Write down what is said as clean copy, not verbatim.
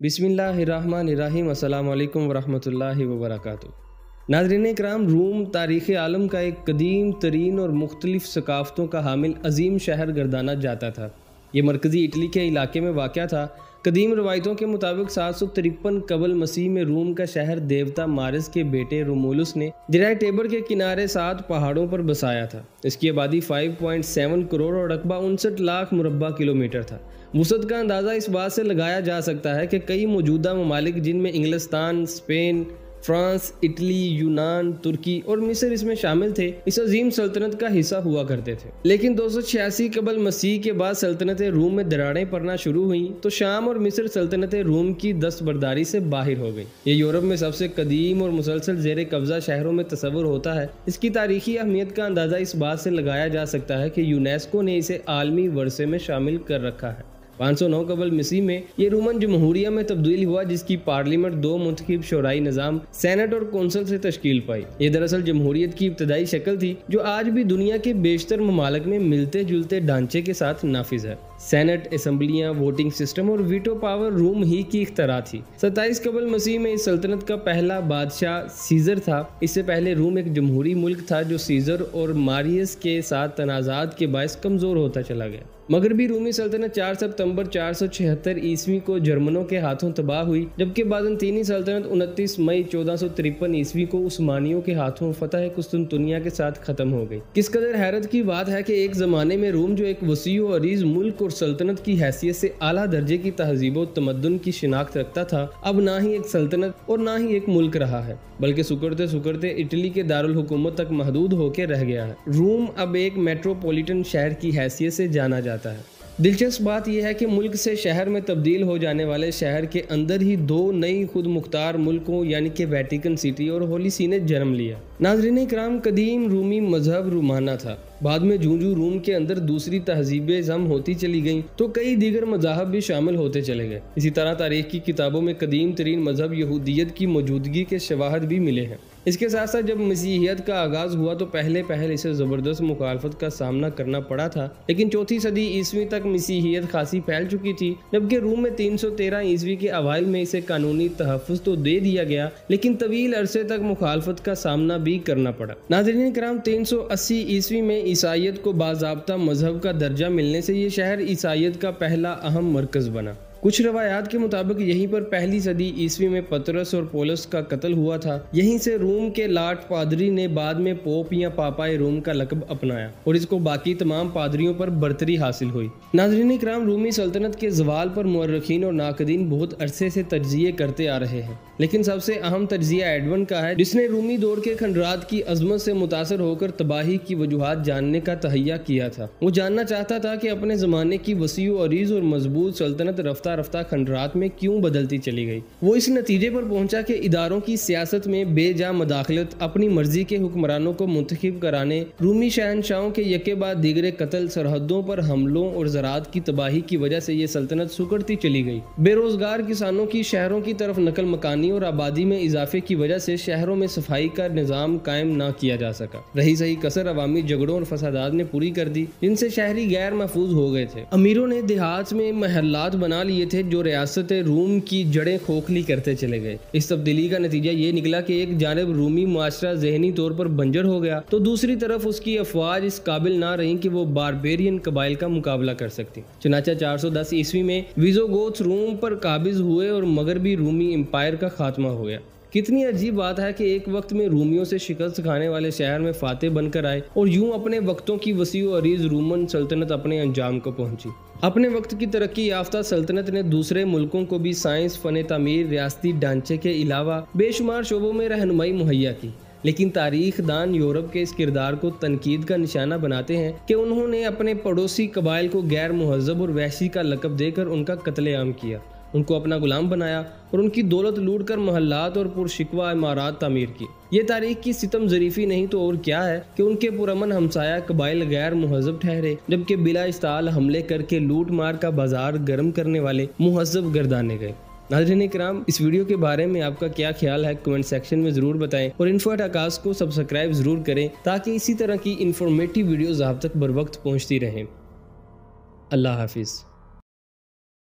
बिस्मिल्लाहिर्रहमानिर्रहीम अस्सलाम वालेकुम वरहमतुल्लाहि वबरकातुहू। नाज़रीन इकराम, रूम तारीख़ आलम का एक कदीम तरीन और मुख्तलिफ़ सकाफ़तों का हामिल अजीम शहर गर्दाना जाता था। ये मरकज़ी इटली के इलाके में वाक़या था। कदीम रवायतों के मुताबिक 753 कबल मसीह में रूम का शहर देवता मारिस के बेटे रोमुलस ने दरिया टिबर के किनारे 7 पहाड़ों पर बसाया था। इसकी आबादी 5.7 करोड़ और रकबा 59 लाख मुरब्बा किलोमीटर था। वुसअत का अंदाज़ा इस बात से लगाया जा सकता है कि कई मौजूदा ममालिक जिनमें इंग्लिस्तान, स्पेन, फ्रांस, इटली, यूनान, तुर्की और मिस्र इसमें शामिल थे, इस अजीम सल्तनत का हिस्सा हुआ करते थे। लेकिन 286 कबल मसीह के बाद सल्तनत रूम में दरारें पड़ना शुरू हुई तो शाम और मिस्र सल्तनत रूम की दस्तबरदारी से बाहर हो गई। ये यूरोप में सबसे कदीम और मुसलसल जेर कब्जा शहरों में तस्वुर होता है। इसकी तारीखी अहमियत का अंदाज़ा इस बात से लगाया जा सकता है कि यूनेस्को ने इसे आलमी वर्से में शामिल कर रखा है। 509 कबल मसीह में ये रोमन जमहूरिया में तब्दील हुआ, जिसकी पार्लियामेंट 2 मुंतखब शोराई निज़ाम सेनेट और कौंसल से तश्कील पाई। ये दरअसल जमहूरियत की इब्तदाई शक्ल थी जो आज भी दुनिया के बेशतर ममालिक में मिलते जुलते ढांचे के साथ नाफिज है। सेनेट, असम्बलियाँ, वोटिंग सिस्टम और वीटो पावर रूम ही की इख्तरा थी। 27 कबल मसीह में इस सल्तनत का पहला बादशाह सीजर था। इससे पहले रूम एक जमहूरी मुल्क था जो सीजर और मारियस के साथ तनाज़ात के बायस कमज़ोर होता चला गया। मगरबी रूमी सल्तनत 4 सितंबर 476 ईस्वी को जर्मनों के हाथों तबाह हुई, जबकि बाज़ंतीनी सल्तनत 29 मई 1453 ईस्वी को उस्मानियों के हाथों फतह कुस्तुनतुनिया के साथ ख़त्म हो गई। किस कदर हैरत की बात है कि एक ज़माने में रूम जो एक वसी और अरीज़ मुल्क और सल्तनत की हैसियत से आला दर्जे की तहजीब और तमद्दुन की शिनाख्त रखता था, अब ना ही एक सल्तनत और ना ही एक मुल्क रहा है, बल्कि सुकड़ते सुकड़ते इटली के दारुल हुकूमत तक महदूद होकर रह गया है। रूम अब एक मेट्रोपॉलिटन शहर की हैसियत से जाना जाता है। दिलचस्प बात यह है कि मुल्क से शहर में तब्दील हो जाने वाले शहर के अंदर ही 2 नई खुद मुख्तार मुल्कों यानी कि वेटिकन सिटी और होली सी ने जन्म लिया। नाज़रीन इकराम, कदीम रूमी मजहब रूमाना था। बाद में जूं रूम के अंदर दूसरी तहजीबें जम होती चली गईं तो कई दीगर मज़ाहब भी शामिल होते चले गए। इसी तरह तारीख की किताबों में कदीम तरीन मजहब यहूदियत की मौजूदगी के शवाहद भी मिले हैं। इसके साथ साथ जब मसीहियत का आगाज़ हुआ तो पहले इसे ज़बरदस्त मुखालफत का सामना करना पड़ा था, लेकिन 4वीं सदी ईस्वी तक मसीहियत खासी फैल चुकी थी। जबकि रूम में 313 ईस्वी के अवाइल में इसे कानूनी तहफ़्फ़ुज़ तो दे दिया गया, लेकिन तवील अरसे तक मुखालफत का सामना भी करना पड़ा। नाज़रीन किराम, 380 ईस्वी में ईसाइयत को बाज़ाब्ता मजहब का दर्जा मिलने से ये शहर ईसाइयत का पहला अहम मरकज़ बना। कुछ रवायात के मुताबिक यहीं पर 1ली सदी ईस्वी में पतरस और पौलस का कत्ल हुआ था। यहीं से रूम के लाट पादरी ने बाद में पोप या पापाए रोम का लक़ब अपनाया और इसको बाकी तमाम पादरियों पर बरतरी हासिल हुई। नाज़रीन इकराम, रूमी सल्तनत के ज़वाल पर मुअर्रिखीन और नाक़दीन बहुत अरसे से तज्ज़िये करते आ रहे हैं, लेकिन सबसे अहम तज्ज़िया एडवन का है, जिसने रूमी दौर के खंडरात की अज़मत से मुतासर होकर तबाही की वजूहात जानने का तहैया किया था। वो जानना चाहता था कि अपने ज़माने की वसी व अरीज़ और मजबूत सल्तनत रफ्ता रफ्ता खंडरात में क्यों बदलती चली गई। वो इस नतीजे पर पहुंचा कि इदारों की सियासत में बेजा मदाखलत, अपनी मर्जी के हुक्मरानों को मुंतखब कराने, रूमी शहनशाहों के यके बाद दीगरे कत्ल, सरहदों पर हमलों और ज़राअत की तबाही की वजह से ये सल्तनत सुकड़ती चली गई। बेरोजगार किसानों की शहरों की तरफ नकल मकानी और आबादी में इजाफे की वजह से शहरों में सफाई का निज़ाम कायम न किया जा सका। रही सही कसर अवामी झगड़ों और फसादात ने पूरी कर दी, जिनसे शहरी गैर महफूज हो गए थे। अमीरों ने देहात में महल्लात बना लिए थे जो रियासत रूम की जड़ें खोखली करते चले गए। इस तब्दीली का नतीजा ये निकला कि एक जानिब रूमी मुआशरा ज़हनी तौर पर बंजर हो गया तो दूसरी तरफ उसकी अफवाज इस काबिल ना रही कि वो बारबेरियन कबाइल का मुकाबला कर सकती। चुनाचा 410 ईस्वी में विज़ोगोथ्स रूम पर काबिज हुए और मगरबी रूमी एम्पायर का खात्मा हो गया। कितनी अजीब बात है कि एक वक्त में रूमियों से शिकस्त खाने वाले शहर में फातेह बनकर आए और यूं अपने वक्तों की वसी व अरीज़ रूमन सल्तनत अपने अंजाम को पहुंची। अपने वक्त की तरक्की याफ्ता सल्तनत ने दूसरे मुल्कों को भी साइंस, फ़न तामीर, रियासती ढांचे के अलावा बेशुमार शोबों में रहनुमाई मुहैया की। लेकिन तारीख दान यूरोप के इस किरदार को तनकीद का निशाना बनाते हैं कि उन्होंने अपने पड़ोसी कबाइल को गैर मुहज़्ज़ब और वहशी का लक़ब देकर उनका कत्लेआम किया, उनको अपना गुलाम बनाया और उनकी दौलत लूट कर महल्लात और पुरशिकवा इमारात तामीर की। ये तारीख की सितम ज़रीफ़ी नहीं तो और क्या है कि उनके पुरअमन हमसाया कबाइल गैर मुहज़्ज़ब ठहरे, जबकि बिला इस्ताल हमले करके लूट मार का बाजार गर्म करने वाले मुहज़्ज़ब गर्दाने गए। नाज़रीन इकराम, इस वीडियो के बारे में आपका क्या ख्याल है कमेंट सेक्शन में ज़रूर बताएं और इन्फो@आकाश को सब्सक्राइब ज़रूर करें ताकि इसी तरह की इन्फॉर्मेटिव वीडियोज़ आप तक बर वक्त पहुँचती रहें। अल्लाह हाफिज़।